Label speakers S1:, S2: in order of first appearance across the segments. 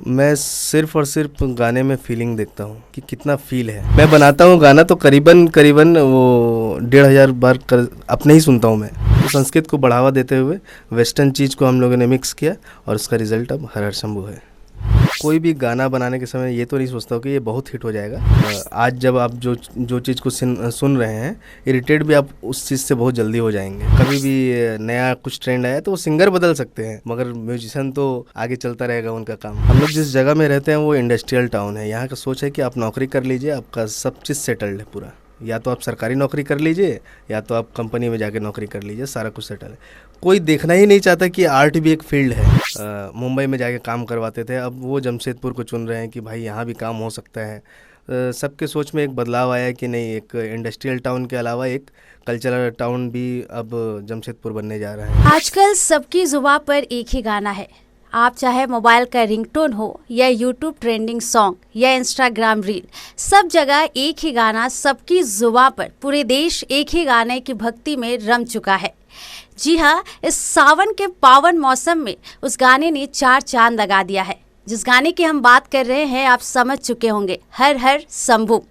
S1: मैं सिर्फ़ और सिर्फ़ गाने में फ़ीलिंग देखता हूँ कि कितना फ़ील है। मैं बनाता हूँ गाना तो करीबन करीबन वो 1500 बार कर अपने ही सुनता हूँ मैं। तो संस्कृत को बढ़ावा देते हुए वेस्टर्न चीज़ को हम लोगों ने मिक्स किया और उसका रिज़ल्ट अब हर हर शंभू है। कोई भी गाना बनाने के समय ये तो नहीं सोचता हूँ कि ये बहुत हिट हो जाएगा। आज जब आप जो जो चीज़ को सुन रहे हैं, इरिटेट भी आप उस चीज़ से बहुत जल्दी हो जाएंगे। कभी भी नया कुछ ट्रेंड आया तो वो सिंगर बदल सकते हैं, मगर म्यूजिशियन तो आगे चलता रहेगा उनका काम। हम लोग जिस जगह में रहते हैं वो इंडस्ट्रियल टाउन है। यहाँ का सोच है कि आप नौकरी कर लीजिए, आपका सब चीज़ सेटल्ड है पूरा। या तो आप सरकारी नौकरी कर लीजिए या तो आप कंपनी में जाके नौकरी कर लीजिए, सारा कुछ सेटल है। कोई देखना ही नहीं चाहता कि आर्ट भी एक फील्ड है। मुंबई में जाके काम करवाते थे, अब वो जमशेदपुर को चुन रहे हैं कि भाई यहाँ भी काम हो सकता है। सबके सोच में एक बदलाव आया कि नहीं, एक इंडस्ट्रियल टाउन के अलावा एक कल्चरल टाउन भी अब जमशेदपुर बनने जा रहा है।
S2: आजकल सबकी जुबान पर एक ही गाना है। आप चाहे मोबाइल का रिंगटोन हो या यूट्यूब ट्रेंडिंग सॉन्ग या इंस्टाग्राम रील, सब जगह एक ही गाना सबकी जुबान पर, पूरे देश एक ही गाने की भक्ति में रम चुका है। जी हाँ, इस सावन के पावन मौसम में उस गाने ने 4 चांद लगा दिया है। जिस गाने की हम बात कर रहे हैं आप समझ चुके होंगे, हर हर शंभू।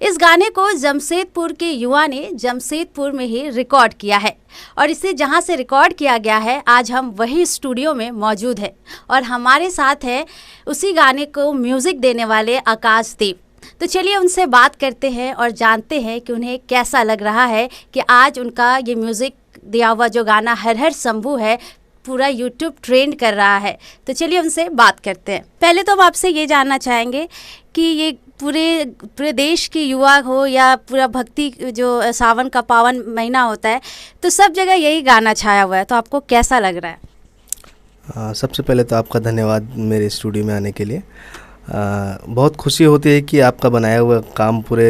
S2: इस गाने को जमशेदपुर के युवा ने जमशेदपुर में ही रिकॉर्ड किया है और इसे जहां से रिकॉर्ड किया गया है, आज हम वही स्टूडियो में मौजूद हैं और हमारे साथ है उसी गाने को म्यूज़िक देने वाले आकाश देव। तो चलिए उनसे बात करते हैं और जानते हैं कि उन्हें कैसा लग रहा है कि आज उनका ये म्यूज़िक दिया हुआ जो गाना हर हर शंभू है पूरा यूट्यूब ट्रेंड कर रहा है। तो चलिए उनसे बात करते हैं। पहले तो हम आपसे ये जानना चाहेंगे कि ये पूरे देश के युवा हो या पूरा भक्ति, जो सावन का पावन महीना होता है तो सब जगह यही गाना छाया हुआ है, तो आपको कैसा लग रहा है?
S1: सबसे पहले तो आपका धन्यवाद मेरे स्टूडियो में आने के लिए। बहुत खुशी होती है कि आपका बनाया हुआ काम पूरे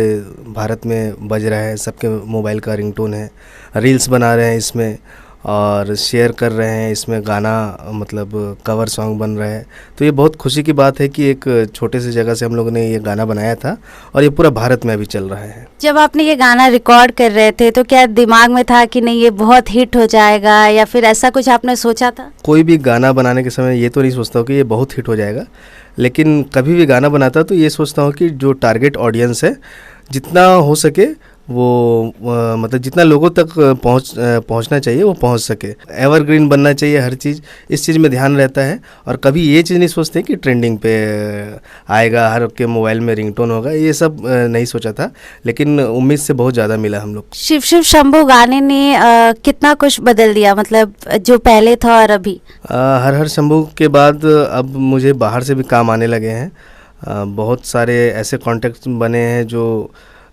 S1: भारत में बज रहा है, सबके मोबाइल का रिंगटोन है, रील्स बना रहे हैं इसमें और शेयर कर रहे हैं, इसमें गाना मतलब कवर सॉन्ग बन रहा है। तो ये बहुत खुशी की बात है कि एक छोटे से जगह से हम लोगों ने ये गाना बनाया था और ये पूरा भारत में अभी चल रहा है।
S2: जब आपने ये गाना रिकॉर्ड कर रहे थे तो क्या दिमाग में था कि नहीं ये बहुत हिट हो जाएगा, या फिर ऐसा कुछ आपने सोचा था?
S1: कोई भी गाना बनाने के समय ये तो नहीं सोचता हूँ कि ये बहुत हिट हो जाएगा, लेकिन कभी भी गाना बनाता तो ये सोचता हूँ कि जो टारगेट ऑडियंस है जितना हो सके वो मतलब जितना लोगों तक पहुंचना चाहिए वो पहुंच सके। एवरग्रीन बनना चाहिए हर चीज़, इस चीज़ में ध्यान रहता है। और कभी ये चीज़ नहीं सोचते कि ट्रेंडिंग पे आएगा, हर के मोबाइल में रिंगटोन होगा, ये सब नहीं सोचा था, लेकिन उम्मीद से बहुत ज़्यादा मिला हम लोग।
S2: शिव शिव शंभू गाने ने कितना कुछ बदल दिया, मतलब जो पहले था और अभी?
S1: हर हर शंभू के बाद अब मुझे बाहर से भी काम आने लगे हैं। बहुत सारे ऐसे कॉन्टेक्ट बने हैं जो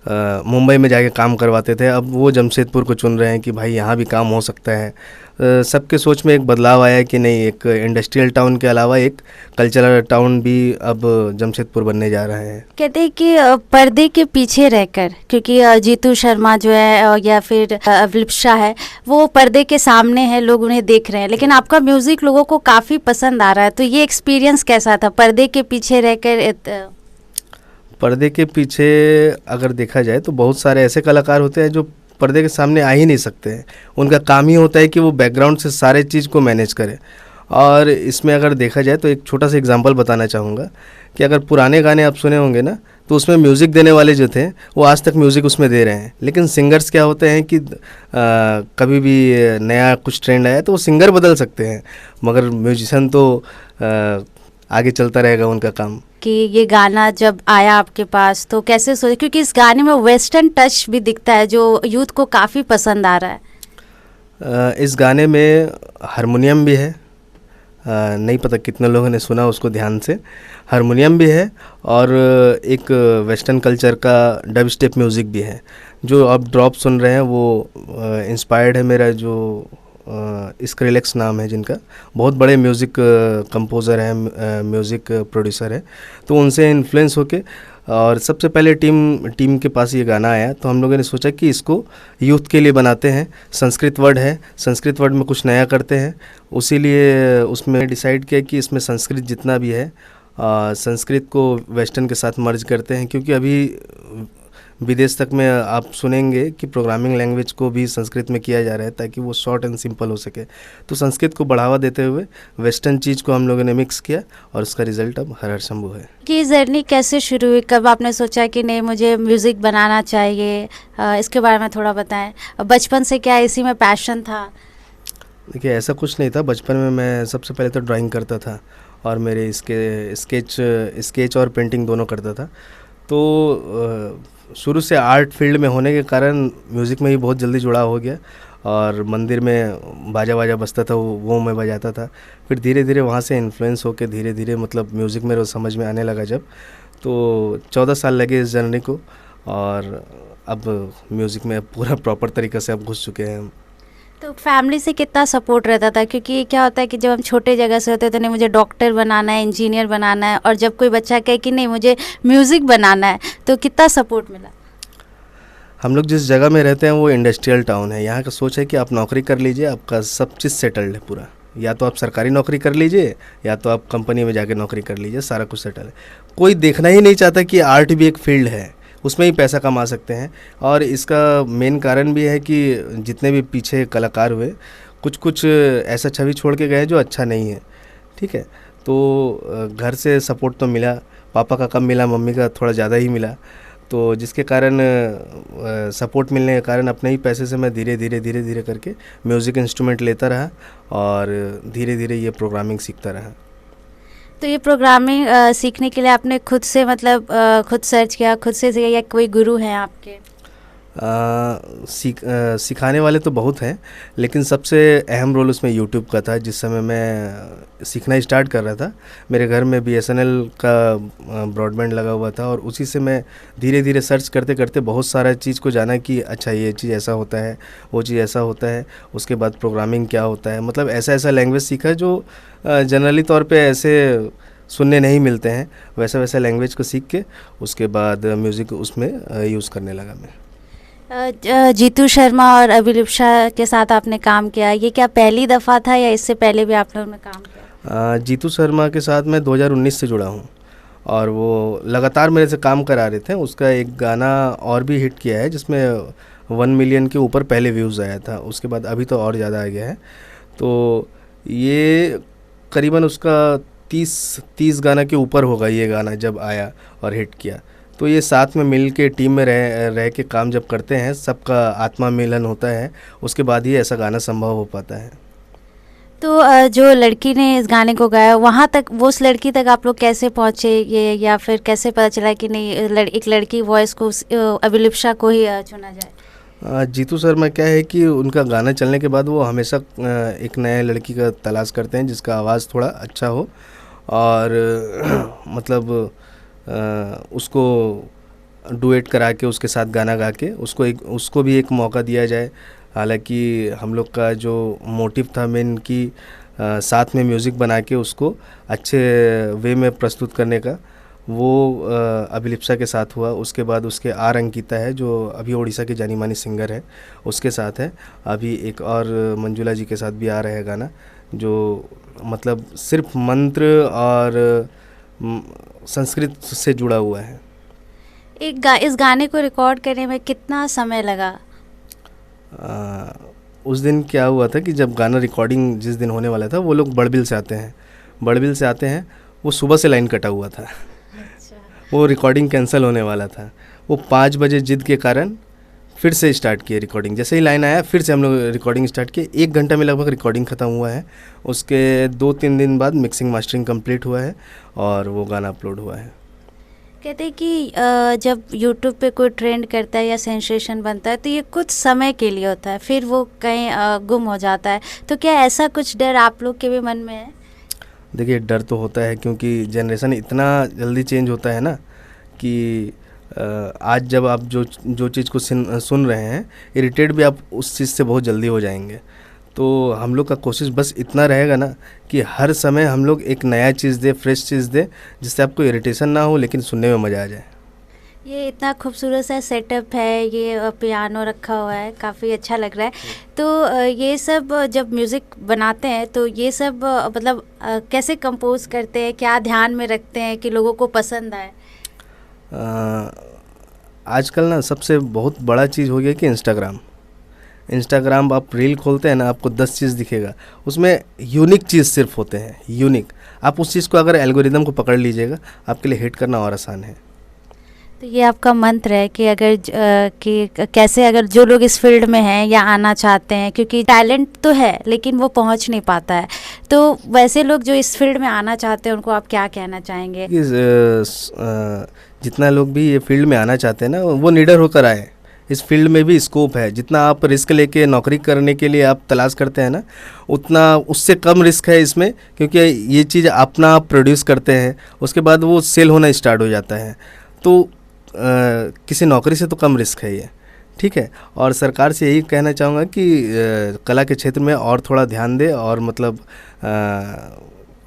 S1: मुंबई में जाके काम करवाते थे, अब वो जमशेदपुर को चुन रहे हैं कि भाई यहाँ भी काम हो सकता है। सबके सोच में एक बदलाव आया कि नहीं, एक इंडस्ट्रियल टाउन के अलावा एक कल्चरल टाउन भी अब जमशेदपुर बनने जा रहा है।
S2: कहते हैं कि पर्दे के पीछे रहकर, क्योंकि जीतू शर्मा जो है या फिर अभिलिप्सा है वो पर्दे के सामने है, लोग उन्हें देख रहे हैं, लेकिन आपका म्यूज़िक लोगों को काफ़ी पसंद आ रहा है। तो ये एक्सपीरियंस कैसा था पर्दे के पीछे रहकर?
S1: पर्दे के पीछे अगर देखा जाए तो बहुत सारे ऐसे कलाकार होते हैं जो पर्दे के सामने आ ही नहीं सकते हैं। उनका काम ही होता है कि वो बैकग्राउंड से सारे चीज़ को मैनेज करें। और इसमें अगर देखा जाए तो एक छोटा सा एग्जांपल बताना चाहूँगा कि अगर पुराने गाने आप सुने होंगे ना, तो उसमें म्यूज़िक देने वाले जो थे वो आज तक म्यूज़िक उसमें दे रहे हैं, लेकिन सिंगर्स क्या होते हैं कि कभी भी नया कुछ ट्रेंड आया तो वो सिंगर बदल सकते हैं, मगर म्यूजिशियन तो आगे चलता रहेगा उनका काम।
S2: कि ये गाना जब आया आपके पास तो कैसे सोचे, क्योंकि इस गाने में वेस्टर्न टच भी दिखता है जो यूथ को काफ़ी पसंद आ रहा है।
S1: इस गाने में हारमोनियम भी है, नहीं पता कितने लोगों ने सुना उसको ध्यान से। हारमोनियम भी है और एक वेस्टर्न कल्चर का डब स्टेप म्यूज़िक भी है। जो आप ड्रॉप सुन रहे हैं वो इंस्पायर्ड है मेरा जो स्क्रिलेक्स नाम है, जिनका बहुत बड़े म्यूज़िक कंपोज़र हैं, म्यूज़िक प्रोड्यूसर है, तो उनसे इन्फ्लुएंस होके और सबसे पहले टीम के पास ये गाना आया तो हम लोगों ने सोचा कि इसको यूथ के लिए बनाते हैं। संस्कृत वर्ड है, संस्कृत वर्ड में कुछ नया करते हैं, उसीलिए उसमें डिसाइड किया कि इसमें संस्कृत जितना भी है संस्कृत को वेस्टर्न के साथ मर्ज करते हैं, क्योंकि अभी विदेश तक में आप सुनेंगे कि प्रोग्रामिंग लैंग्वेज को भी संस्कृत में किया जा रहा है ताकि वो शॉर्ट एंड सिंपल हो सके। तो संस्कृत को बढ़ावा देते हुए वेस्टर्न चीज़ को हम लोगों ने मिक्स किया और उसका रिजल्ट अब हर हर शंभू है।
S2: कि ये जर्नी कैसे शुरू हुई, कब आपने सोचा कि नहीं मुझे म्यूज़िक बनाना चाहिए, इसके बारे में थोड़ा बताएं। बचपन से क्या इसी में पैशन था?
S1: देखिए ऐसा कुछ नहीं था। बचपन में मैं सबसे पहले तो ड्राइंग करता था और मेरे इसके स्केच और पेंटिंग दोनों करता था। तो शुरू से आर्ट फील्ड में होने के कारण म्यूज़िक में ही बहुत जल्दी जुड़ाव हो गया और मंदिर में बाजा बजता था, वो मैं बजाता था। फिर धीरे धीरे वहाँ से इन्फ्लुएंस होकर धीरे धीरे मतलब म्यूज़िक मेरे समझ में आने लगा जब, तो 14 साल लगे इस जर्नी को और अब म्यूज़िक में पूरा प्रॉपर तरीक़े से अब घुस चुके हैं हम।
S2: तो फैमिली से कितना सपोर्ट रहता था? क्योंकि क्या होता है कि जब हम छोटे जगह से होते हैं तो नहीं मुझे डॉक्टर बनाना है, इंजीनियर बनाना है, और जब कोई बच्चा कहे कि नहीं मुझे म्यूज़िक बनाना है, तो कितना सपोर्ट मिला?
S1: हम लोग जिस जगह में रहते हैं वो इंडस्ट्रियल टाउन है। यहाँ का सोच है कि आप नौकरी कर लीजिए, आपका सब चीज़ सेटल्ड है पूरा। या तो आप सरकारी नौकरी कर लीजिए या तो आप कंपनी में जाके नौकरी कर लीजिए, सारा कुछ सेटल है। कोई देखना ही नहीं चाहता कि आर्ट भी एक फील्ड है, उसमें ही पैसा कमा सकते हैं। और इसका मेन कारण भी है कि जितने भी पीछे कलाकार हुए कुछ ऐसा छवि छोड़ के गए जो अच्छा नहीं है, ठीक है। तो घर से सपोर्ट तो मिला, पापा का कम मिला, मम्मी का थोड़ा ज़्यादा ही मिला। तो जिसके कारण सपोर्ट मिलने के कारण अपने ही पैसे से मैं धीरे धीरे करके म्यूज़िक इंस्ट्रूमेंट लेता रहा और धीरे धीरे ये प्रोग्रामिंग सीखता रहा।
S2: तो ये प्रोग्रामिंग सीखने के लिए आपने खुद से मतलब खुद सर्च किया, खुद से सीखा, या कोई गुरु हैं आपके?
S1: सिखाने वाले तो बहुत हैं, लेकिन सबसे अहम रोल उसमें यूट्यूब का था। जिस समय मैं सीखना स्टार्ट कर रहा था, मेरे घर में BSNL का ब्रॉडबैंड लगा हुआ था और उसी से मैं धीरे धीरे सर्च करते करते बहुत सारा चीज़ को जाना कि अच्छा ये चीज़ ऐसा होता है, वो चीज़ ऐसा होता है। उसके बाद प्रोग्रामिंग क्या होता है, मतलब ऐसा लैंग्वेज सीखा जो जनरली तौर पे ऐसे सुनने नहीं मिलते हैं। वैसा लैंग्वेज को सीख के उसके बाद म्यूज़िक उसमें यूज़ करने लगा मैं।
S2: जीतू शर्मा और अभिलिप्सा के साथ आपने काम किया, ये क्या पहली दफ़ा था या इससे पहले भी आप लोगों ने काम किया?
S1: जीतू शर्मा के साथ मैं 2019 से जुड़ा हूँ और वो लगातार मेरे से काम करा रहे थे। उसका एक गाना और भी हिट किया है जिसमें 1 मिलियन के ऊपर पहले व्यूज़ आया था, उसके बाद अभी तो और ज़्यादा आ गया है। तो ये करीबन उसका 30 गाना के ऊपर होगा ये गाना जब आया और हिट किया। तो ये साथ में मिल के टीम में रह के काम जब करते हैं, सबका आत्मा मिलन होता है, उसके बाद ही ऐसा गाना संभव हो पाता है।
S2: तो जो लड़की ने इस गाने को गाया, वहाँ तक वो उस लड़की तक आप लोग कैसे पहुँचे, ये या फिर कैसे पता चला कि नहीं एक लड़की वॉइस को अभिलिप्सा को ही चुना जाए?
S1: जीतू शर्मा क्या है कि उनका गाना चलने के बाद वो हमेशा एक नए लड़की का तलाश करते हैं जिसका आवाज़ थोड़ा अच्छा हो और मतलब उसको डुएट करा के उसके साथ गाना गा के उसको भी एक मौका दिया जाए। हालांकि हम लोग का जो मोटिव था मेन कि साथ में म्यूज़िक बना के उसको अच्छे वे में प्रस्तुत करने का, वो अभिलिप्सा के साथ हुआ। उसके बाद उसके आर अंकिता है जो अभी उड़ीसा की जानी मानी सिंगर है, उसके साथ है। अभी एक और मंजुला जी के साथ भी आ रहा है गाना जो मतलब सिर्फ मंत्र और संस्कृत से जुड़ा हुआ है।
S2: इस गाने को रिकॉर्ड करने में कितना समय लगा?
S1: उस दिन क्या हुआ था कि जब गाना रिकॉर्डिंग जिस दिन होने वाला था, वो लोग बड़बिल से आते हैं, वो सुबह से लाइन कटा हुआ था।
S2: अच्छा।
S1: वो रिकॉर्डिंग कैंसिल होने वाला था। वो 5 बजे जिद के कारण फिर से स्टार्ट किए रिकॉर्डिंग। जैसे ही लाइन आया फिर से हम लोग रिकॉर्डिंग स्टार्ट किए। 1 घंटा में लगभग रिकॉर्डिंग ख़त्म हुआ है। उसके 2-3 दिन बाद मिक्सिंग मास्टरिंग कंप्लीट हुआ है और वो गाना अपलोड हुआ है।
S2: कहते हैं कि जब यूट्यूब पे कोई ट्रेंड करता है या सेंसेशन बनता है तो ये कुछ समय के लिए होता है, फिर वो कहीं गुम हो जाता है। तो क्या ऐसा कुछ डर आप लोग के भी मन में है?
S1: देखिए डर तो होता है क्योंकि जनरेशन इतना जल्दी चेंज होता है ना कि आज जब आप जो चीज़ को सुन रहे हैं, इरिटेट भी आप उस चीज़ से बहुत जल्दी हो जाएंगे। तो हम लोग का कोशिश बस इतना रहेगा ना कि हर समय हम लोग एक नया चीज़ दे, फ्रेश चीज़ दे, जिससे आपको इरिटेशन ना हो लेकिन सुनने में मज़ा आ जाए।
S2: ये इतना खूबसूरत सा सेटअप है, ये पियानो रखा हुआ है, काफ़ी अच्छा लग रहा है। तो ये सब जब म्यूज़िक बनाते हैं तो ये सब मतलब कैसे कंपोज करते हैं, क्या ध्यान में रखते हैं कि लोगों को पसंद आए?
S1: आजकल ना सबसे बहुत बड़ा चीज़ हो गया कि इंस्टाग्राम आप रील खोलते हैं ना, आपको 10 चीज़ दिखेगा, उसमें यूनिक चीज़ सिर्फ होते हैं, यूनिक। आप उस चीज़ को अगर एल्गोरिदम को पकड़ लीजिएगा, आपके लिए हिट करना और आसान है।
S2: तो ये आपका मंत्र है कि अगर कि कैसे अगर जो लोग इस फील्ड में हैं या आना चाहते हैं, क्योंकि टैलेंट तो है लेकिन वो पहुंच नहीं पाता है, तो वैसे लोग जो इस फील्ड में आना चाहते हैं उनको आप क्या कहना चाहेंगे?
S1: कि जितना लोग भी ये फील्ड में आना चाहते हैं ना, वो निडर होकर आए। इस फील्ड में भी स्कोप है। जितना आप रिस्क लेके नौकरी करने के लिए आप तलाश करते हैं ना, उतना उससे कम रिस्क है इसमें, क्योंकि ये चीज़ अपना आप प्रोड्यूस करते हैं, उसके बाद वो सेल होना स्टार्ट हो जाता है। तो किसी नौकरी से तो कम रिस्क है ये, ठीक है। और सरकार से यही कहना चाहूँगा कि कला के क्षेत्र में और थोड़ा ध्यान दे, और मतलब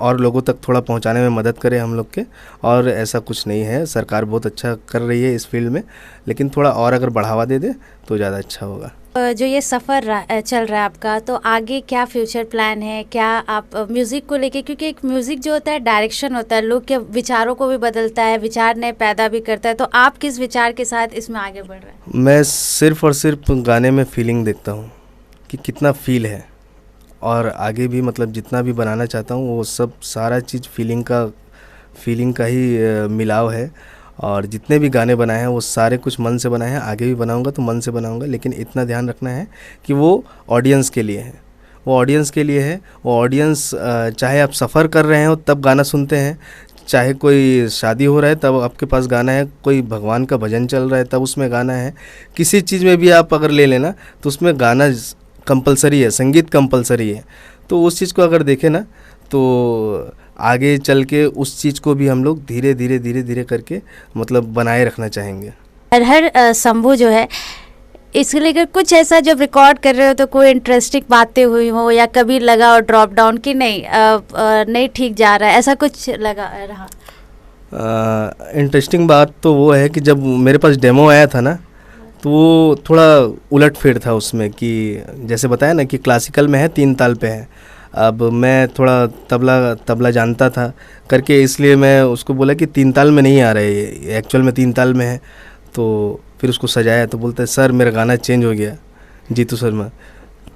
S1: और लोगों तक थोड़ा पहुंचाने में मदद करे हम लोग के। और ऐसा कुछ नहीं है, सरकार बहुत अच्छा कर रही है इस फील्ड में, लेकिन थोड़ा और अगर बढ़ावा दे दे तो ज़्यादा अच्छा होगा।
S2: जो ये सफ़र चल रहा है आपका, तो आगे क्या फ्यूचर प्लान है? क्या आप म्यूज़िक को लेके, क्योंकि एक म्यूज़िक जो होता है डायरेक्शन होता है, लोग के विचारों को भी बदलता है, विचार नए पैदा भी करता है, तो आप किस विचार के साथ इसमें आगे बढ़ रहे हैं?
S1: मैं सिर्फ़ और सिर्फ गाने में फीलिंग देखता हूँ कि कितना फ़ील है, और आगे भी मतलब जितना भी बनाना चाहता हूँ वो सब सारा चीज़ फीलिंग का ही मिलाव है। और जितने भी गाने बनाए हैं वो सारे कुछ मन से बनाए हैं, आगे भी बनाऊंगा तो मन से बनाऊंगा, लेकिन इतना ध्यान रखना है कि वो ऑडियंस के लिए है, वो ऑडियंस के लिए है। वो ऑडियंस चाहे आप सफ़र कर रहे हो तब गाना सुनते हैं, चाहे कोई शादी हो रहा है तब आपके पास गाना है, कोई भगवान का भजन चल रहा है तब उसमें गाना है। किसी चीज़ में भी आप अगर ले लेना तो उसमें गाना कंपलसरी है, संगीत कंपलसरी है। तो उस चीज़ को अगर देखें ना, तो आगे चल के उस चीज़ को भी हम लोग धीरे धीरे करके मतलब बनाए रखना चाहेंगे।
S2: हर शंभू जो है, इसके लेकर कुछ ऐसा जब रिकॉर्ड कर रहे हो तो कोई इंटरेस्टिंग बातें हुई हो, या कभी लगा हो ड्रॉप डाउन कि नहीं ठीक जा रहा है, ऐसा कुछ लगा रहा?
S1: इंटरेस्टिंग बात तो वो है कि जब मेरे पास डेमो आया था ना, तो वो थोड़ा उलटफेर था उसमें, कि जैसे बताया ना कि क्लासिकल में है 3 ताल पे है। अब मैं थोड़ा तबला जानता था करके, इसलिए मैं उसको बोला कि 3 ताल में नहीं आ रहा है, ये एक्चुअल में 3 ताल में है। तो फिर उसको सजाया तो बोलते सर मेरा गाना चेंज हो गया, जीतू शर्मा।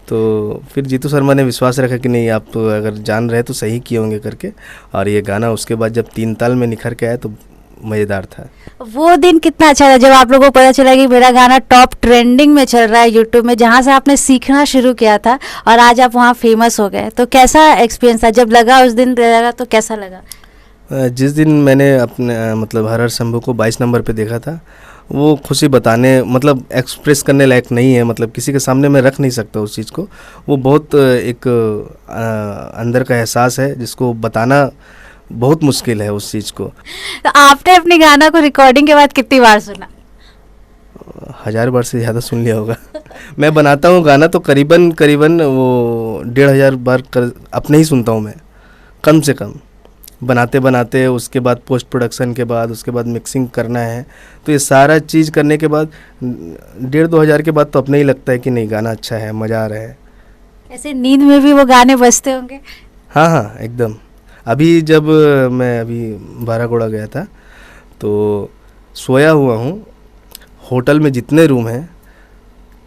S1: तो फिर जीतू शर्मा ने विश्वास रखा कि नहीं, आप अगर जान रहे तो सही किए होंगे करके। और ये गाना उसके बाद जब 3 ताल में निखर के आया तो मज़ेदार था।
S2: वो दिन कितना अच्छा था जब आप लोगों को पता चला कि मेरा गाना टॉप ट्रेंडिंग में चल रहा है यूट्यूब में, जहाँ से आपने सीखना शुरू किया था, और आज आप वहाँ फेमस हो गए। तो कैसा एक्सपीरियंस था जब लगा, उस दिन लगा तो कैसा लगा?
S1: जिस दिन मैंने अपने मतलब हर हर शंभू को 22 नंबर पे देखा था, वो खुशी बताने मतलब एक्सप्रेस करने लायक नहीं है, मतलब किसी के सामने मैं रख नहीं सकता उस चीज़ को। वो बहुत एक अंदर का एहसास है जिसको बताना बहुत मुश्किल है उस चीज़ को।
S2: तो आपने अपने गाना को रिकॉर्डिंग के बाद कितनी बार सुना?
S1: 1000 बार से ज़्यादा सुन लिया होगा। मैं बनाता हूँ गाना तो करीबन वो 1500 बार अपने ही सुनता हूँ मैं, कम से कम। बनाते उसके बाद पोस्ट प्रोडक्शन के बाद, उसके बाद मिक्सिंग करना है, तो ये सारा चीज़ करने के बाद 1500-2000 हज़ार के बाद तो अपने ही लगता है कि नहीं गाना अच्छा है, मज़ा आ रहा है।
S2: ऐसे नींद में भी वो गाने बजते होंगे?
S1: हाँ एकदम। अभी जब मैं अभी बारागोड़ा गया था तो सोया हुआ हूँ, होटल में जितने रूम हैं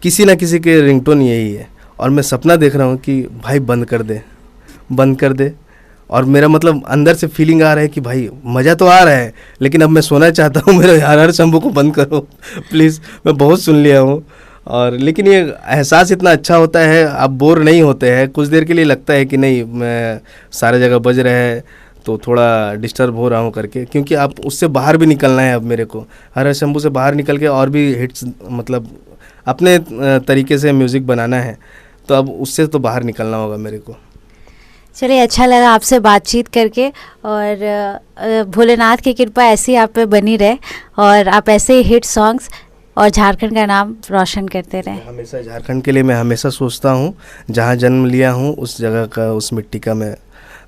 S1: किसी ना किसी के रिंगटोन यही है, और मैं सपना देख रहा हूँ कि भाई बंद कर दे। और मेरा मतलब अंदर से फीलिंग आ रहा है कि भाई मज़ा तो आ रहा है, लेकिन अब मैं सोना चाहता हूँ, मेरे हर शंभू को बंद करो प्लीज़। मैं बहुत सुन लिया हूँ, और लेकिन ये एहसास इतना अच्छा होता है, आप बोर नहीं होते हैं। कुछ देर के लिए लगता है कि नहीं मैं सारे जगह बज रहा है तो थोड़ा डिस्टर्ब हो रहा हूँ करके, क्योंकि आप उससे बाहर भी निकलना है। अब मेरे को हर शंभू से बाहर निकल के और भी हिट्स मतलब अपने तरीके से म्यूज़िक बनाना है, तो अब उससे तो बाहर निकलना होगा मेरे को।
S2: चलिए, अच्छा लगा आपसे बातचीत करके, और भोलेनाथ की कृपा ऐसी आप पे बनी रहे, और आप ऐसे ही हिट सॉन्ग्स और झारखंड का नाम रोशन करते रहे।
S1: हमेशा झारखंड के लिए मैं हमेशा सोचता हूँ, जहाँ जन्म लिया हूँ उस जगह का, उस मिट्टी का मैं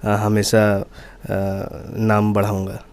S1: हमेशा नाम बढ़ाऊँगा।